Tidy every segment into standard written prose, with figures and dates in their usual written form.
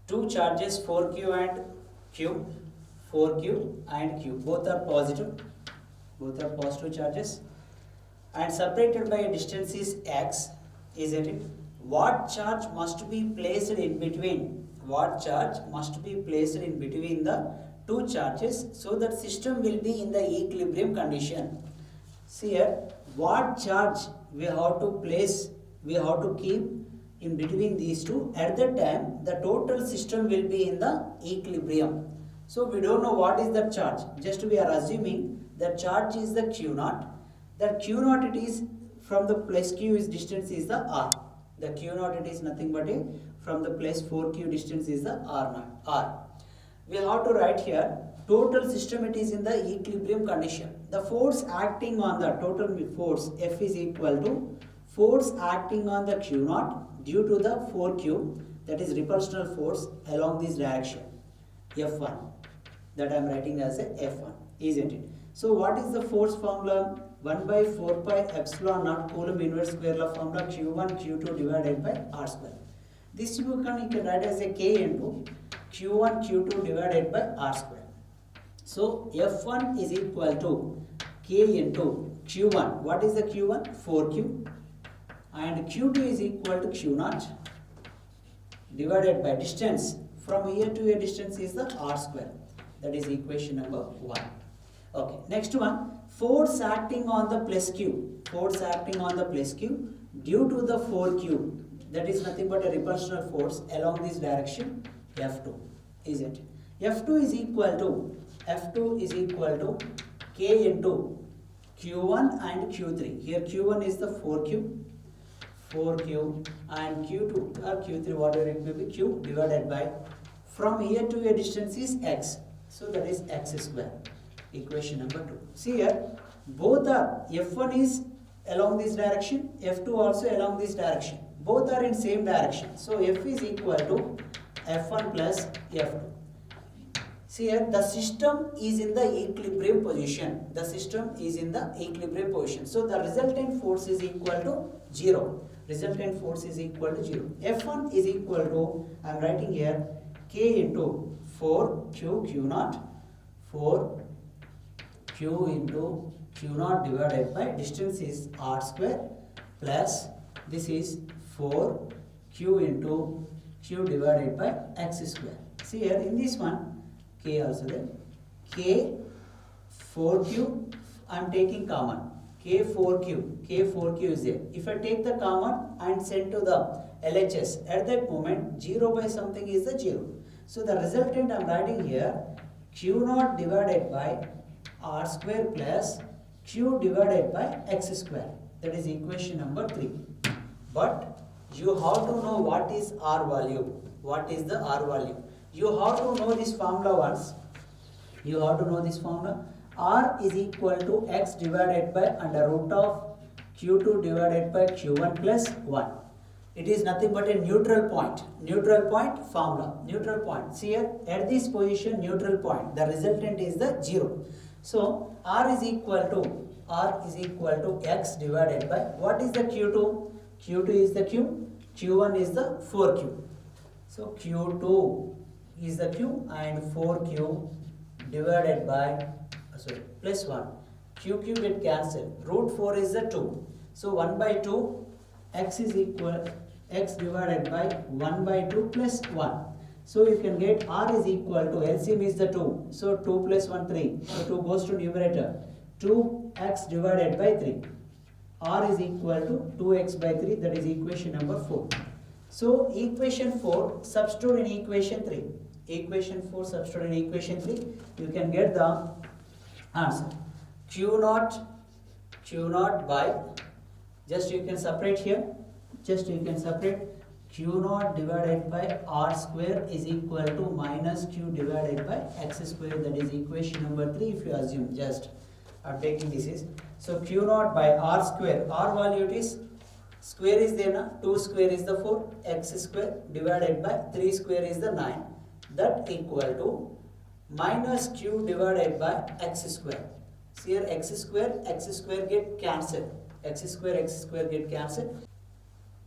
two charges 4q and q, 4q and q, both are positive charges and separated by a distance is x, isn't it? What charge must be placed in between? What charge must be placed in between the two charges so that system will be in the equilibrium condition? See here, what charge we have to place, we have to keep in between these two. At that time, the total system will be in the equilibrium. So we don't know what is that charge. Just we are assuming the charge is the q naught. That q naught it is from the plus q is distance is the r. The q naught it is nothing but a from the plus 4q distance is the r naught r. We have to write here total system it is in the equilibrium condition. The force acting on the total force F is equal to force acting on the q naught due to the 4q, that is repulsional force along this direction, F1, that I am writing as a F1, isn't it? So what is the force formula? 1 by 4 pi epsilon naught Coulomb inverse square law formula q1 q2 divided by r square. This you can write as a k into q1 q2 divided by r square. So F1 is equal to k into q1. What is the q1? 4q. And q2 is equal to q naught divided by distance. From here to here distance is the r square. That is equation number 1. Okay, next one. Force acting on the plus q. Force acting on the plus q due to the 4q. That is nothing but a repulsional force along this direction, F2, isn't it? F2 is equal to k into q1 and q3. Here q1 is the 4q and q2 or q3, whatever it may be, q divided by, from here to here distance is x. So that is x square. Equation number 2. See here, both are, F1 is along this direction, F2 also along this direction. Both are in same direction. So F is equal to F1 plus F2. See here, the system is in the equilibrium position. The system is in the equilibrium position. So the resultant force is equal to 0. Resultant force is equal to 0. F1 is equal to, I am writing here, k into 4q naught, 4q into q naught divided by distance is r square plus this is 4q into q divided by x square. See here in this one k also there, k 4q I am taking common, k4q is there. If I take the common and send to the LHS, at that moment 0 by something is the 0. So the resultant I am writing here q naught divided by r square plus q divided by x square. That is equation number 3. But you have to know what is r value. What is the r value? You have to know this formula once. You have to know this formula. R is equal to x divided by under root of q2 divided by q1 plus 1. It is nothing but a neutral point. Neutral point formula. Neutral point. See here, at this position neutral point, the resultant is the 0. So R is equal to x divided by, what is the q2? Q2 is the q, q1 is the 4q. So q2 is the q and 4q divided by plus 1. Q get cancelled. Root 4 is the 2. So 1 by 2 x is equal x divided by 1 by 2 plus 1. So you can get r is equal to, LCM is the 2. So 2 plus 1 3. So 2 goes to numerator. 2x divided by 3. R is equal to 2x by 3. That is equation number 4. So equation 4 substitute in equation 3. Equation 4 substitute in equation 3. You can get the answer. Q naught by, just you can separate here. Just you can separate q naught divided by r square is equal to minus q divided by x square. That is equation number 3 if you assume. Just I am taking this is. So q naught by r square. R value it is square is there na. 2 square is the 4. X square divided by 3 square is the 9. That equal to minus q divided by x square. See here x square get cancelled. X square get cancelled.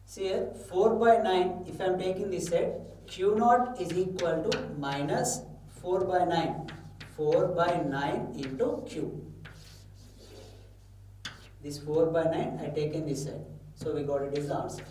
See here 4 by 9, if I am taking this side, Q naught is equal to minus 4 by 9. 4 by 9 into Q. This 4 by 9 I taken this side. So we got it is the answer.